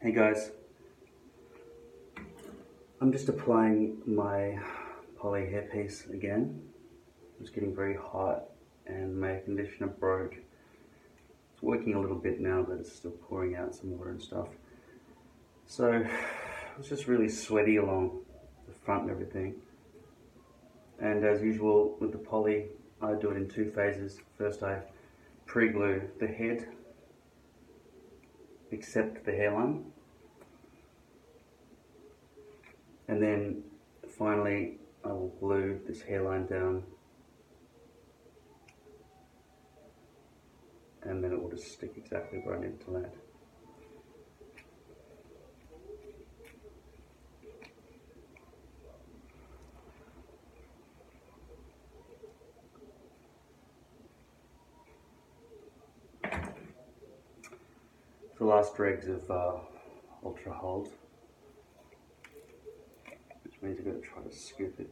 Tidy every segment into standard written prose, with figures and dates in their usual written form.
Hey guys, I'm just applying my poly hairpiece again. It's getting very hot and my air conditioner broke. It's working a little bit now, but it's still pouring out some water and stuff. So it was just really sweaty along the front and everything. And as usual with the poly, I do it in two phases. First I pre-glue the head except the hairline. And then finally I will glue this hairline down and then it will just stick exactly where I need it to land. The last dregs of ultra hold, which means you've got to try to scoop it.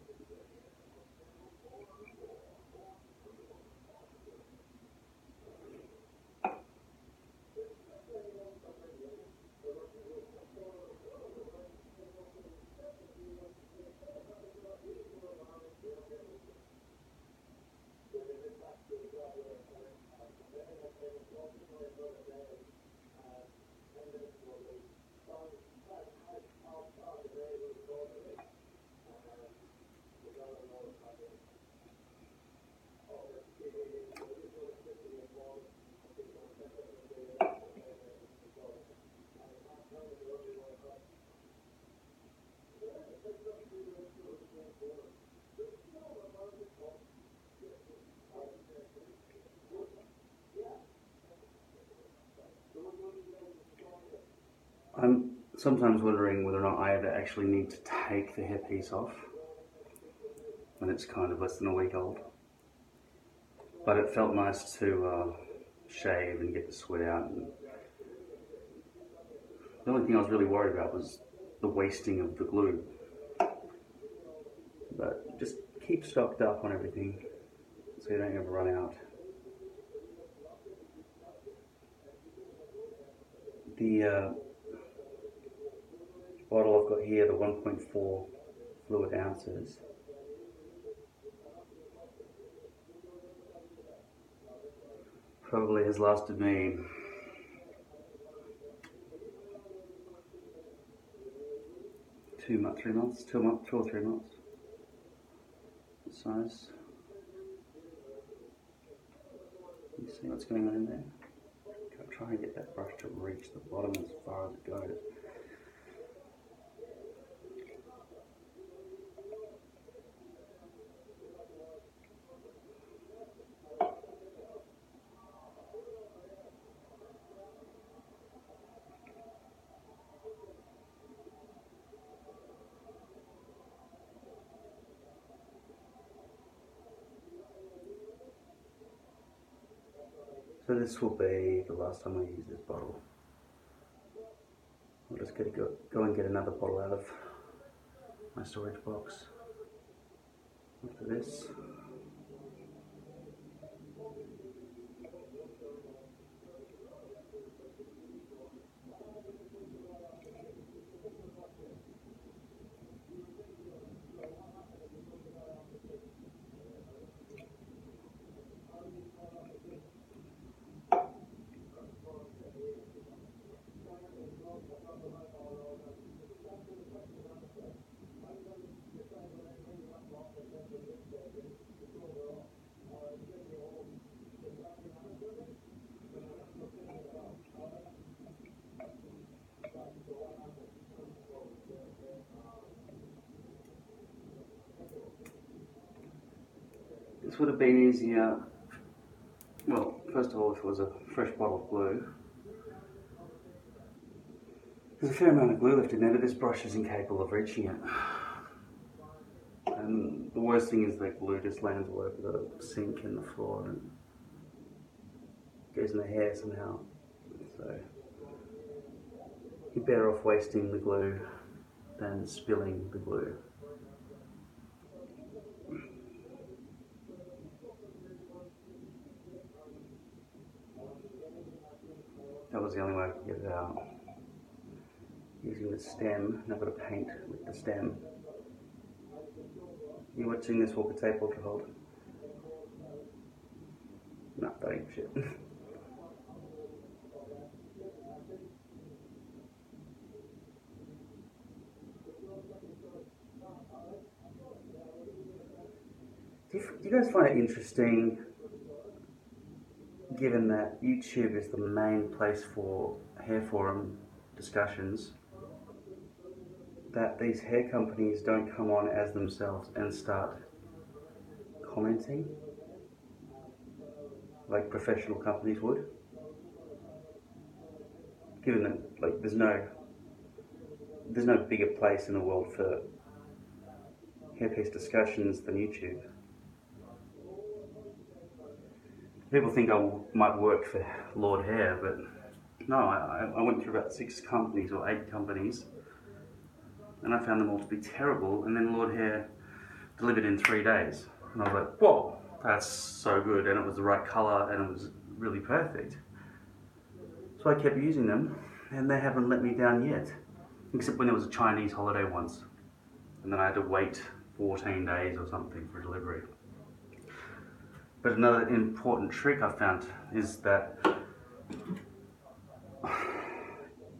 I'm sometimes wondering whether or not I ever actually need to take the hairpiece off when it's kind of less than a week old. But it felt nice to shave and get the sweat out. And the only thing I was really worried about was the wasting of the glue. But just keep stocked up on everything so you don't ever run out. The bottle I've got here, the 1.4 fluid ounces, probably has lasted me two or 3 months. It's nice. You see what's going on in there? I'll try and get that brush to reach the bottom as far as it goes. So this will be the last time I use this bottle. I'll just go and get another bottle out of my storage box after this. This would have been easier, well, first of all, if it was a fresh bottle of glue. There's a fair amount of glue left in there, but this brush is incapable of reaching it. And the worst thing is that glue just lands all over the sink and the floor and goes in the hair somehow. So you're better off wasting the glue than spilling the glue. That was the only way I could get it out. using the stem, and I've got to paint with the stem. You watching this Walker tape ultra hold? No, that ain't shit. Do you guys find it interesting, given that YouTube is the main place for hair forum discussions, that these hair companies don't come on as themselves and start commenting like professional companies would? Given that, like, there's no bigger place in the world for hairpiece discussions than YouTube. People think I might work for Lord Hair, but no, I went through about 6 companies or 8 companies, and I found them all to be terrible, and then Lord Hair delivered in 3 days. And I was like, whoa, that's so good, and it was the right colour, and it was really perfect. So I kept using them, and they haven't let me down yet. Except when there was a Chinese holiday once, and then I had to wait 14 days or something for delivery. But another important trick I found is that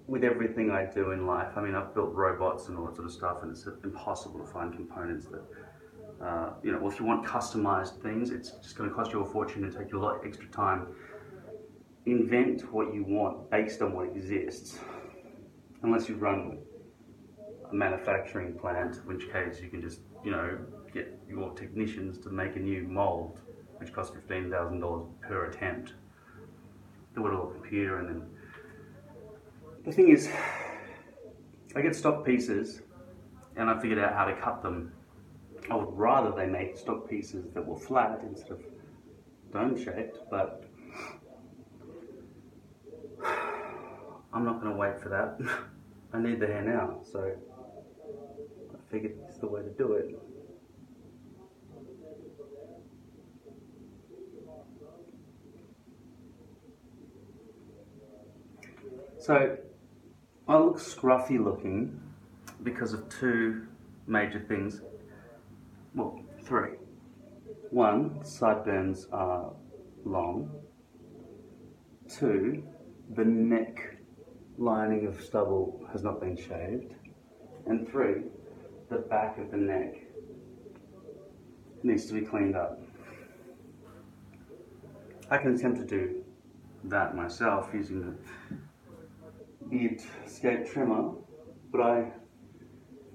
with everything I do in life, I mean, I've built robots and all that sort of stuff, and it's impossible to find components that, well, if you want customized things, it's just going to cost you a fortune and take you a lot extra time. Invent what you want based on what exists, unless you run a manufacturing plant, in which case you can just, get your technicians to make a new mold, which costs $15,000 per attempt. Do it all on a computer, and then the thing is, I get stock pieces, and I figured out how to cut them. I would rather they make stock pieces that were flat instead of dome-shaped, but I'm not going to wait for that. I need the hair now, so I figured it's the way to do it. So I look scruffy looking because of 2 major things. Well, 3. 1, sideburns are long. 2, the neck lining of stubble has not been shaved. And 3, the back of the neck needs to be cleaned up. I can attempt to do that myself using the beard scape trimmer, but I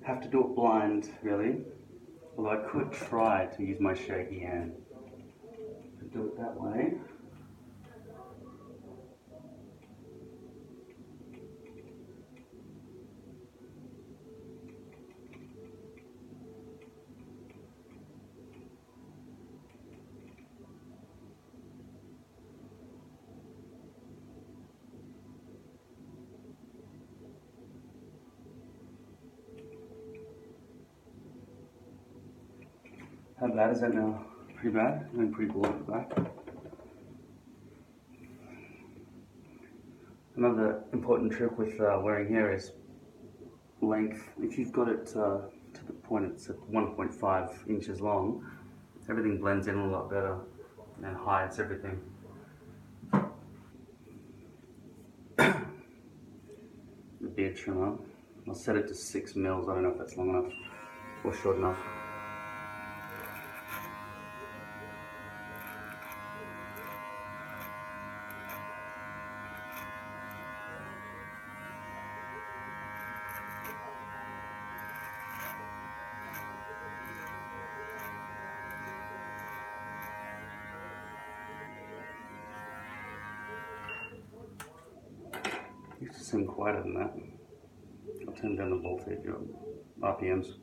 have to do it blind, really. Although I could try to use my shaky hand to do it that way. How bad is that now? Pretty bad? I'm pretty bald at the back. Another important trick with wearing hair is length. If you've got it to the point it's at 1.5 inches long, everything blends in a lot better and hides everything. The beard trimmer, I'll set it to 6 mils. I don't know if that's long enough or short enough. It used to seem quieter than that. I'll turn down the voltage or RPMs.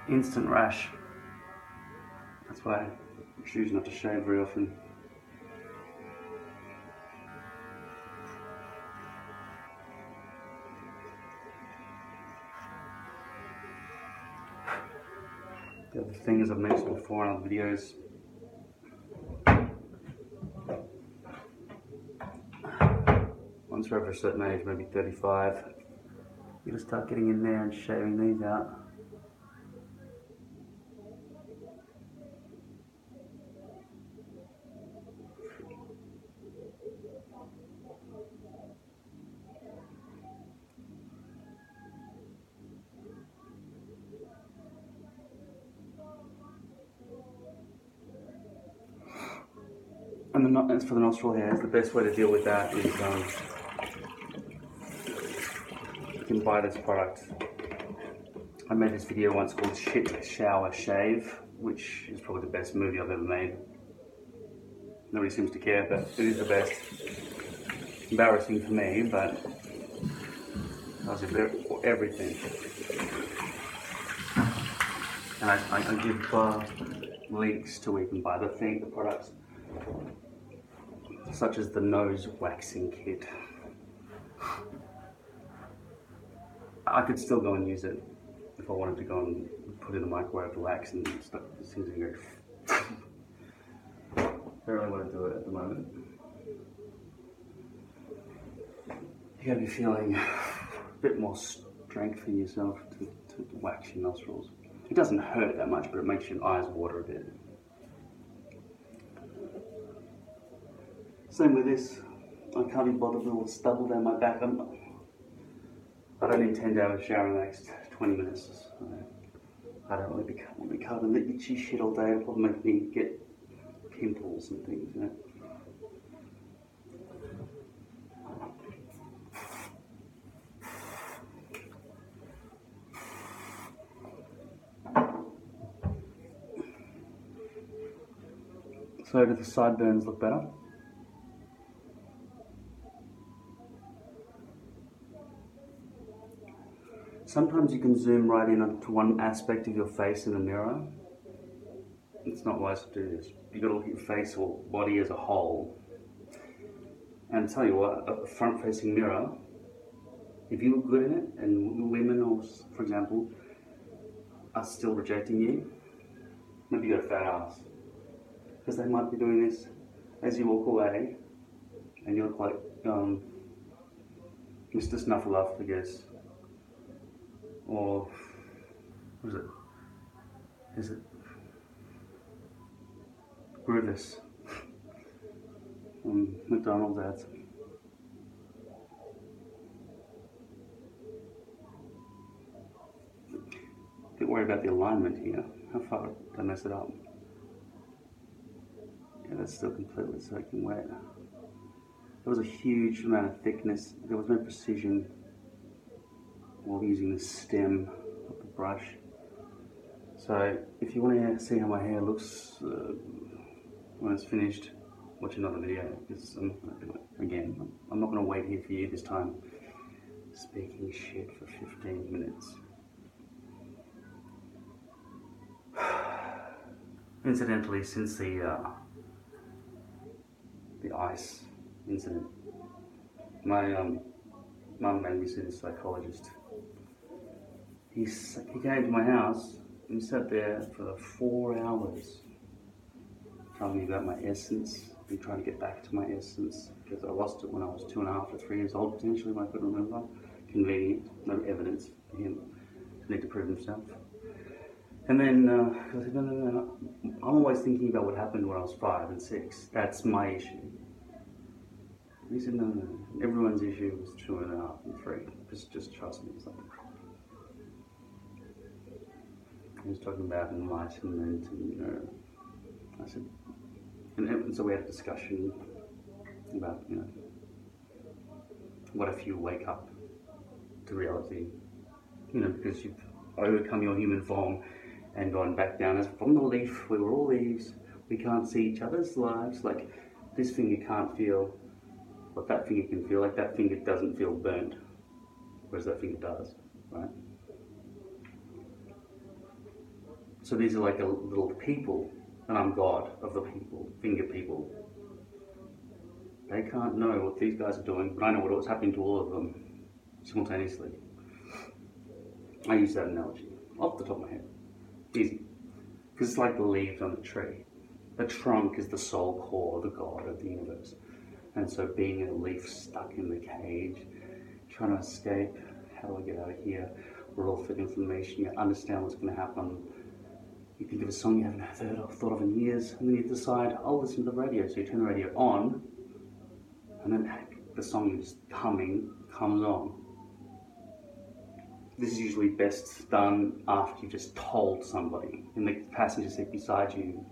instant rash. That's why I choose not to shave very often. The other thing, as I've mentioned before in other videos, once we're over a certain age, maybe 35, you gotta start getting in there and shaving these out. And as for the nostril hairs, the best way to deal with that is you can buy this product. I made this video once called Shit Shower Shave, which is probably the best movie I've ever made. Nobody seems to care, but it is the best. Embarrassing for me, but does everything. And I give links to where you can buy the products, such as the nose waxing kit. I could still go and use it if I wanted to go and put it in the microwave to wax and stuff. It seems to go. I don't really want to do it at the moment. You gotta be feeling a bit more strength in yourself to wax your nostrils. It doesn't hurt that much, but it makes your eyes water a bit. Same with this. I can't be bothered with a little stubble down my back. I don't intend to have a shower in the next 20 minutes. I don't really want to be covered in the itchy shit all day. It'll probably make me get pimples and things, you know. So do the sideburns look better? Sometimes you can zoom right in onto one aspect of your face in the mirror. It's not wise to do this. You've got to look at your face or body as a whole. And tell you what, a front-facing mirror, if you look good in it, and women, or for example, are still rejecting you, maybe you got a fat ass. Because they might be doing this as you walk away, and you look like Mr. Snuffleupagus, I guess. Or, what is it? Is it Brutus? McDonald's ads. Don't worry about the alignment here. How far did I mess it up? Yeah, that's still completely soaking wet. There was a huge amount of thickness. There was no precision while using the stem of the brush. So if you want to see how my hair looks when it's finished, watch another video, because I'm not going to do it again. I'm not going to wait here for you this time speaking shit for 15 minutes. Incidentally, since the ice incident, my mum made me see this psychologist. He came to my house and sat there for 4 hours telling me about my essence and trying to get back to my essence, because I lost it when I was 2.5 or 3 years old, potentially, when I couldn't remember. Convenient, no evidence for him to need to prove himself. And then I said, no, I'm always thinking about what happened when I was 5 and 6. That's my issue. And he said, no, everyone's issue was 2.5 and 3. Just trust me. It's like, he was talking about enlightenment, and I said, and so we had a discussion about, what if you wake up to reality, because you've overcome your human form and gone back down as from the leaf. We were all leaves. We can't see each other's lives. Like, this finger can't feel what that finger can feel. Like, that finger doesn't feel burnt, whereas that finger does, right? So these are like a little people, and I'm God of the people, finger people. They can't know what these guys are doing, but I know what's happening to all of them simultaneously. I use that analogy off the top of my head. Easy. Because it's like the leaves on the tree. The trunk is the soul core, the God of the universe. And so being a leaf stuck in the cage, trying to escape, how do I get out of here? We're all fit information, you understand what's going to happen. You think of a song you haven't heard or thought of in years, and then you decide, I'll listen to the radio. So you turn the radio on, and then the song is comes on. This is usually best done after you've just told somebody in the passenger seat beside you.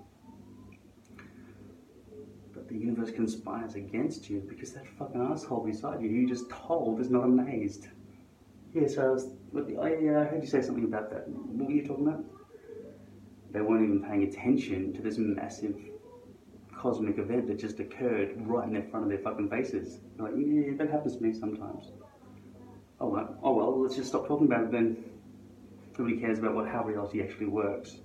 But the universe conspires against you because that fucking asshole beside you just told is not amazed. Yeah, so I heard you say something about that. What were you talking about? They weren't even paying attention to this massive cosmic event that just occurred right in front of their fucking faces. They're like, yeah, that happens to me sometimes. Oh well, let's just stop talking about it then. Nobody cares about how reality actually works.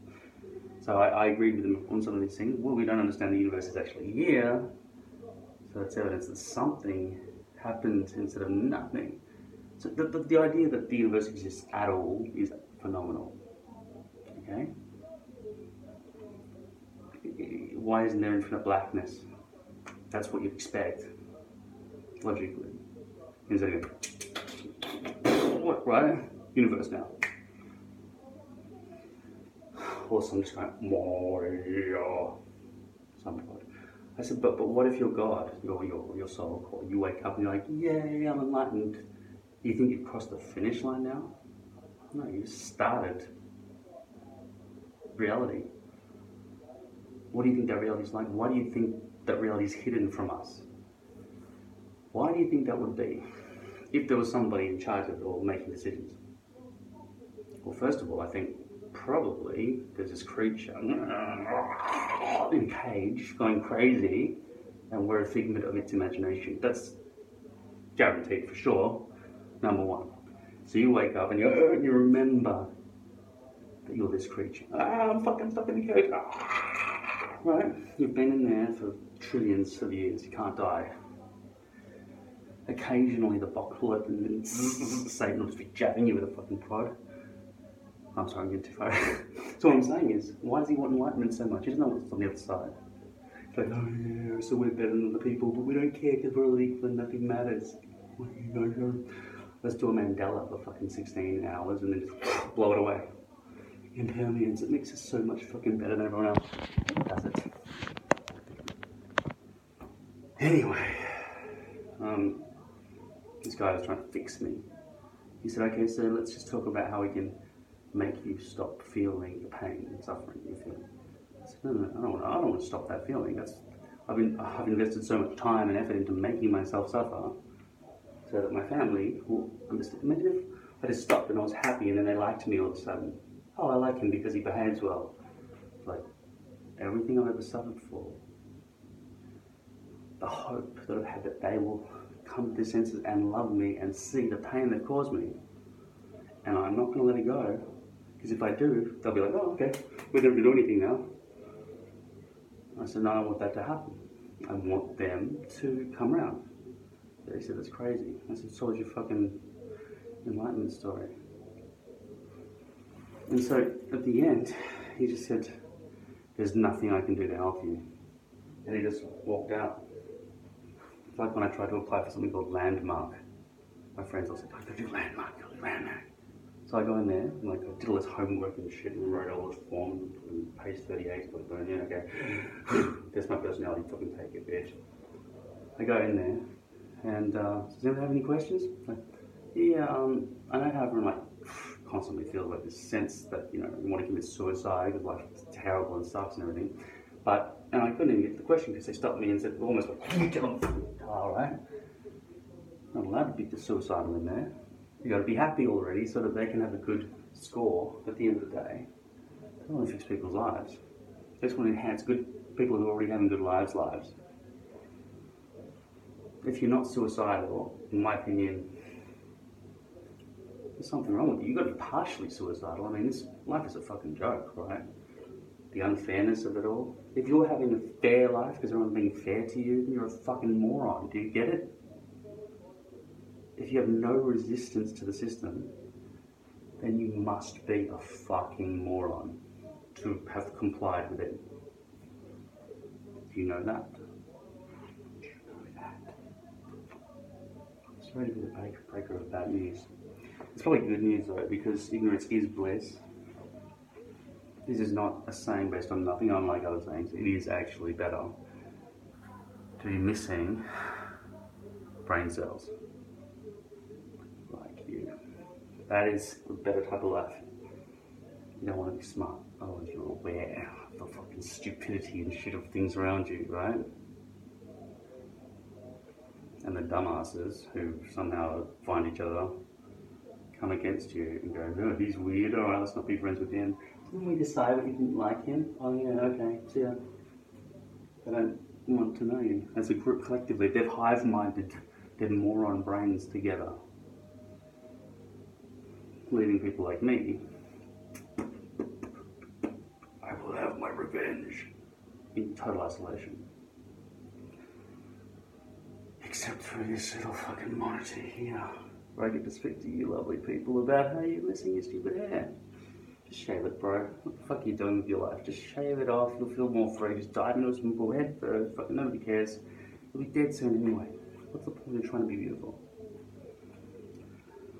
So I agree with them on some of these things. Well, we don't understand the universe is actually here, so that's evidence that something happened instead of nothing. So the idea that the universe exists at all is phenomenal. Okay? Why isn't there infinite blackness? That's what you'd expect, logically. Instead of what, right? Universe now. Or some just going, some God. I said, but what if you're God, your soul core? You wake up and you're like, yay, I'm enlightened. You think you've crossed the finish line now? No, you just started reality. What do you think that reality is like? Why do you think that reality is hidden from us? Why do you think that would be? If there was somebody in charge of it or making decisions. Well, first of all, I think probably there's this creature in a cage going crazy, and we're a figment of its imagination. That's guaranteed for sure, number one. So you wake up and you remember that you're this creature. I'm fucking stuck in the cage. Right? You've been in there for trillions of years. You can't die. Occasionally the box will open and Satan will just be jabbing you with a fucking prod. I'm sorry, I'm getting too far. So what I'm saying is, why does he want enlightenment so much? He doesn't know what's on the other side. It's like, oh yeah, so we're better than the people, but we don't care because we're all equal and nothing matters. Let's do a Mandela for fucking 16 hours and then just blow it away. Impermanence, it makes us so much fucking better than everyone else. Does it? Anyway, this guy was trying to fix me. He said, okay, so let's just talk about how we can make you stop feeling the pain and suffering you feel. I said, no, I don't want to stop that feeling. I've invested so much time and effort into making myself suffer so that my family will understand. Imagine if I just stopped and I was happy and then they liked me all of a sudden. Oh, I like him because he behaves well. Like, everything I've ever suffered for, the hope that I've had that they will come to their senses and love me and see the pain they've caused me. And I'm not going to let it go, because if I do, they'll be like, oh, okay, we don't have to do anything now. I said, no, I want that to happen. I want them to come around. They said, that's crazy. I said, so what's your fucking enlightenment story? And so at the end, he just said, there's nothing I can do to help you. And he just walked out. It's like when I tried to apply for something called Landmark. My friends all said, I gotta do Landmark. So I go in there, and like I did all this homework and shit and wrote all this form and page 38, like, yeah, okay. That's my personality, fucking take it, bitch. I go in there, and does anyone have any questions? Like, yeah, I know how everyone like constantly feels like this sense that, you want to commit suicide because life is terrible and sucks and everything. And I couldn't even get to the question because they stopped me and said, almost like, get on the car, right? Not allowed to be suicidal in there. You got to be happy already so that they can have a good score at the end of the day. They don't want to fix people's lives. They just want to enhance good people who are already having good lives. If you're not suicidal, in my opinion, there's something wrong with you. You've got to be partially suicidal. I mean, life is a fucking joke, right? the unfairness of it all. If you're having a fair life because everyone's being fair to you, then you're a fucking moron. Do you get it? If you have no resistance to the system, then you must be a fucking moron to have complied with it. Do you know that? Do you know that? Sorry to be the breaker of bad news. It's probably good news though, because ignorance is bliss. This is not a saying based on nothing unlike other sayings. It is actually better to be missing brain cells like you. That is a better type of life. You don't want to be smart. Otherwise you're aware of the fucking stupidity and shit of things around you, right? And the dumbasses who somehow find each other come against you and go, no, he's weird, alright, let's not be friends with him. Didn't we decide we didn't like him? Oh yeah, okay, see ya. They don't want to know you. As a group collectively, they've hive-minded their moron brains together, leaving people like me. I will have my revenge in total isolation. Except for this little fucking monitor here, where I get to speak to you lovely people about how you're missing your stupid hair. Just shave it, bro. What the fuck are you doing with your life? Just shave it off, you'll feel more free. Just dive into a swimming pool head first, fucking nobody cares. You'll be dead soon anyway. What's the point of trying to be beautiful?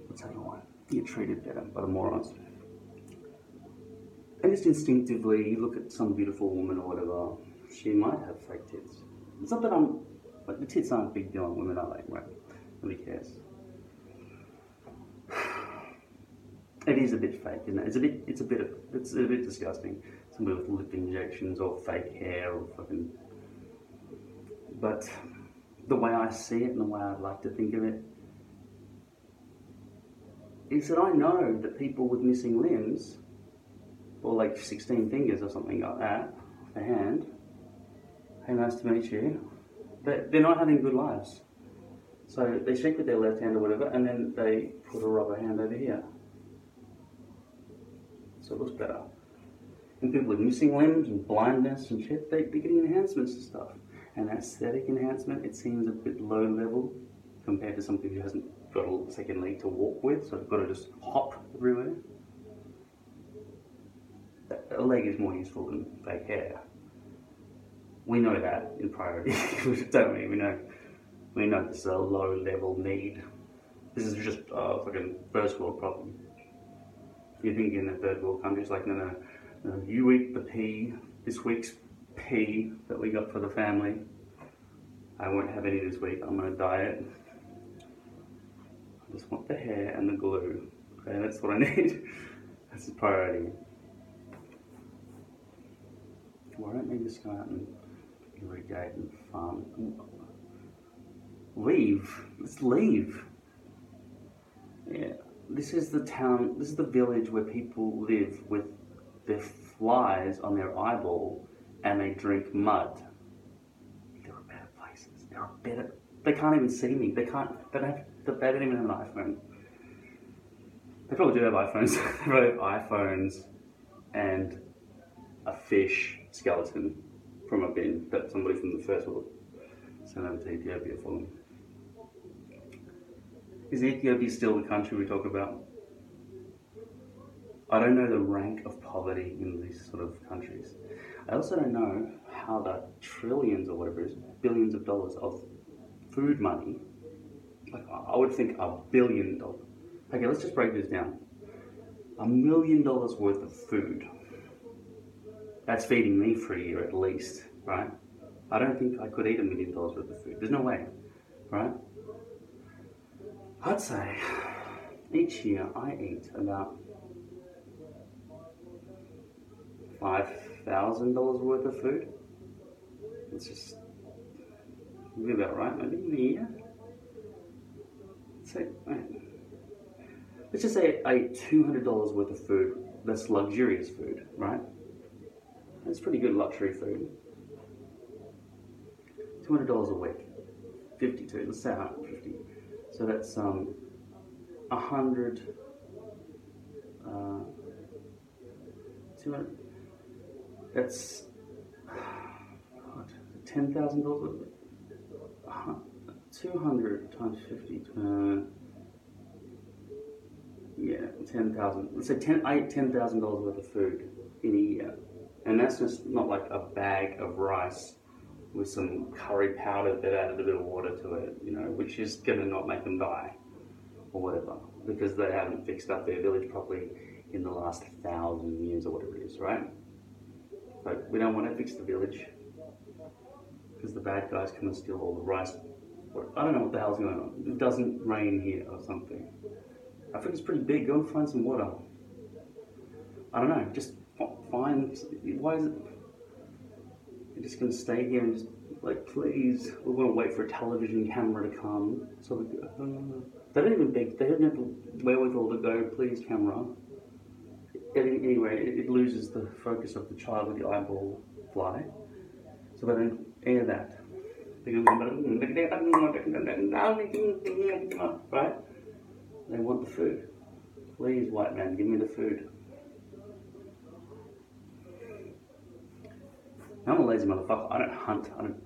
I'll tell you what, you get treated better by the morons. And just instinctively, you look at some beautiful woman or whatever, she might have fake tits. It's not that like the tits aren't a big deal on women, are they? Right? Nobody cares. It is a bit fake, isn't it? It's a bit disgusting. Somebody with lip injections or fake hair or fucking. But the way I see it and the way I'd like to think of it is that I know that people with missing limbs, or like 16 fingers or something like that, off the hand, hey, nice to meet you, they're not having good lives. So they shake with their left hand or whatever, and then they put a rubber hand over here. So it looks better. And people with missing limbs and blindness and shit, they're getting enhancements and stuff. And aesthetic enhancement, it seems a bit low level compared to somebody who hasn't got a second leg to walk with, so they've got to just hop everywhere. A leg is more useful than fake hair. We know that in priority, don't we? We know this is a low level need. This is just a fucking first world problem. You think in the third world countries, like, no, you eat the pea, this week's pea that we got for the family. I won't have any this week, I'm gonna diet. I just want the hair and the glue. Okay, that's what I need. That's the priority. Why don't we just go out and irrigate and farm? Leave. Let's leave. Yeah. This is the town, this is the village where people live with their flies on their eyeball and they drink mud. There are better places. There are better. They can't even see me. They don't even have an iPhone. They probably do have iPhones. They probably have iPhones and a fish skeleton from a bin that somebody from the first world sent over to Ethiopia for them. Is Ethiopia still the country we talk about? I don't know the rank of poverty in these sort of countries. I also don't know how the trillions or whatever it is, billions of dollars of food money, like I would think $1 billion. Okay, let's just break this down. $1 million worth of food. That's feeding me for a year at least, right? I don't think I could eat $1 million worth of food. There's no way, right? I'd say each year I eat about $5,000 worth of food. It's just be about right, maybe in a year. Let's just say I eat $200 worth of food. That's luxurious food, right? That's pretty good luxury food. $200 a week. 52. Let's say 150. So that's 100. 200. That's $10,000. 200 times 50. Yeah, 10,000. Let's say I eat $10,000 worth of food in a year, and that's just not like a bag of rice with some curry powder that added a bit of water to it, which is gonna not make them die or whatever, because they haven't fixed up their village properly in the last 1,000 years or whatever it is, right? But we don't want to fix the village because the bad guys come and steal all the rice. I don't know what the hell's going on. It doesn't rain here or something. I think it's pretty big. Go and find some water. I don't know. Just find. Why is it? You're just gonna stay here and just like, please. We're gonna wait for a television camera to come. So they don't even beg. They don't have the wherewithal to go. Please, camera. Anyway, it loses the focus of the child with the eyeball fly. So they don't air that. Right? They want the food. Please, white man, give me the food. I'm a lazy motherfucker. I don't hunt. I don't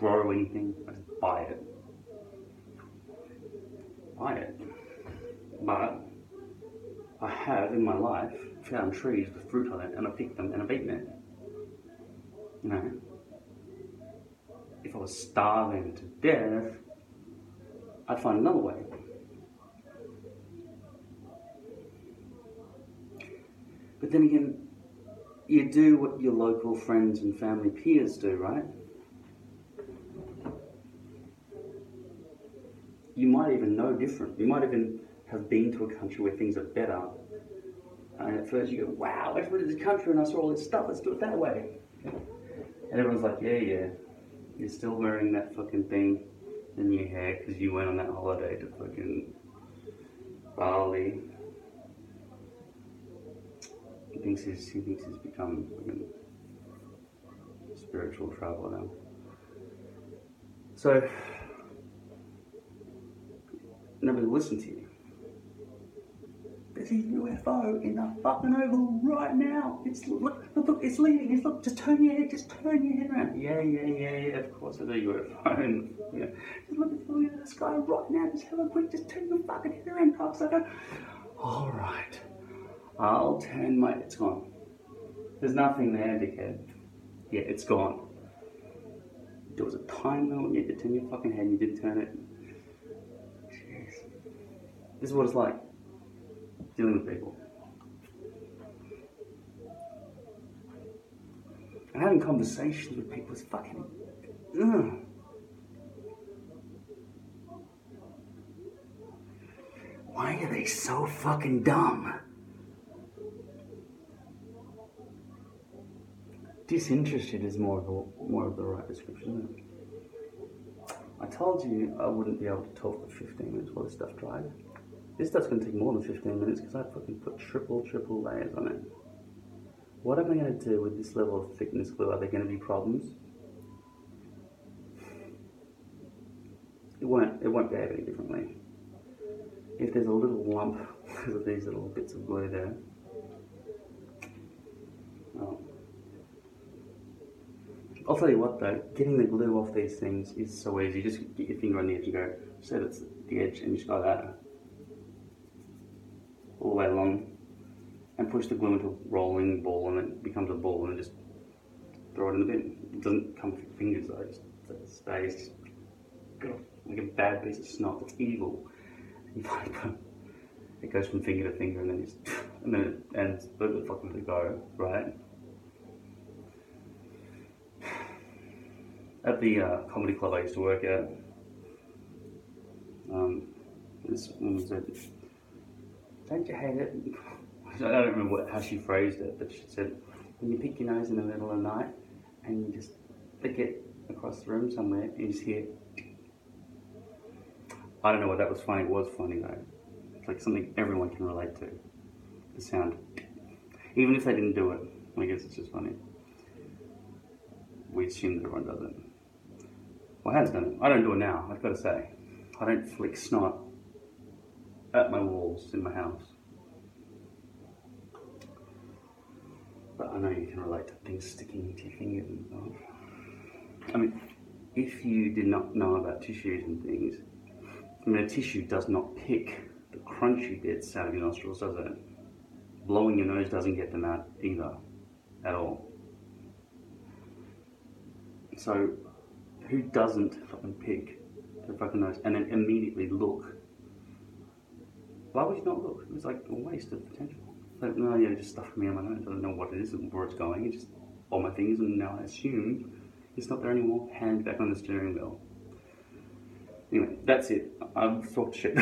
grow anything. I just buy it. But I have in my life found trees with fruit on it, and I picked them and I've eaten it. If I was starving to death, I'd find another way. But then again, you do what your local friends and family peers do, right? You might even know different. You might even have been to a country where things are better. And at first you go, wow, I went to this country and I saw all this stuff, let's do it that way. And everyone's like, yeah, you're still wearing that fucking thing in your hair because you went on that holiday to fucking Bali. He thinks he's become fucking spiritual traveler now. So nobody will listen to you. There's a UFO in the fucking oval right now. Look, it's leaving. Just turn your head around. Yeah. Of course there's a UFO. And, just look, it's going in the sky right now. Just turn your fucking head around, cocksucker. All right. I'll turn it's gone. There's nothing there, dickhead. Yeah, it's gone. There was a time though when you had to turn your fucking head and you didn't turn it. Jeez. This is what it's like. Dealing with people. And having conversations with people is fucking... Ugh. Why are they so fucking dumb? Disinterested is more of the right description, isn't it? I told you I wouldn't be able to talk for 15 minutes while this stuff dried. This stuff's going to take more than 15 minutes because I fucking put triple layers on it. What am I going to do with this level of thickness glue? Are there going to be problems? It won't behave any differently. If there's a little lump because of these little bits of glue there, well, I'll tell you what though, getting the glue off these things is so easy. Just get your finger on the edge and go, so that's the edge, and you just go that all the way along, and push the glue into a rolling ball, and it becomes a ball, and just throw it in the bin. It doesn't come with your fingers though, it stays like a bad piece of snot that's evil. You find it goes from finger to finger, and then it ends where the fuck would it go, right? At the comedy club I used to work at, this woman said, "Don't you hate it?" I don't remember how she phrased it, but she said, when you pick your nose in the middle of the night and you just flick it across the room somewhere, and you just hear, I don't know what that was funny. It was funny though. It's like something everyone can relate to. The sound. Even if they didn't do it, I guess it's just funny. We assume that everyone does it. Well, I have done it. I don't do it now, I've got to say. I don't flick snot at my walls in my house. but I know you can relate to things sticking to your fingers and stuff. I mean, if you did not know about tissues and things, I mean, a tissue does not pick the crunchy bits out of your nostrils, does it? Blowing your nose doesn't get them out either, at all. So, who doesn't fucking pick their fucking nose and then immediately look? Why would you not look? It's like a waste of potential. Like, no, yeah, just stuff me on my nose. I don't know what it is and where it's going. It's just on my fingers, and now I assume it's not there anymore. Hand back on the steering wheel. Anyway, that's it. I've talked shit.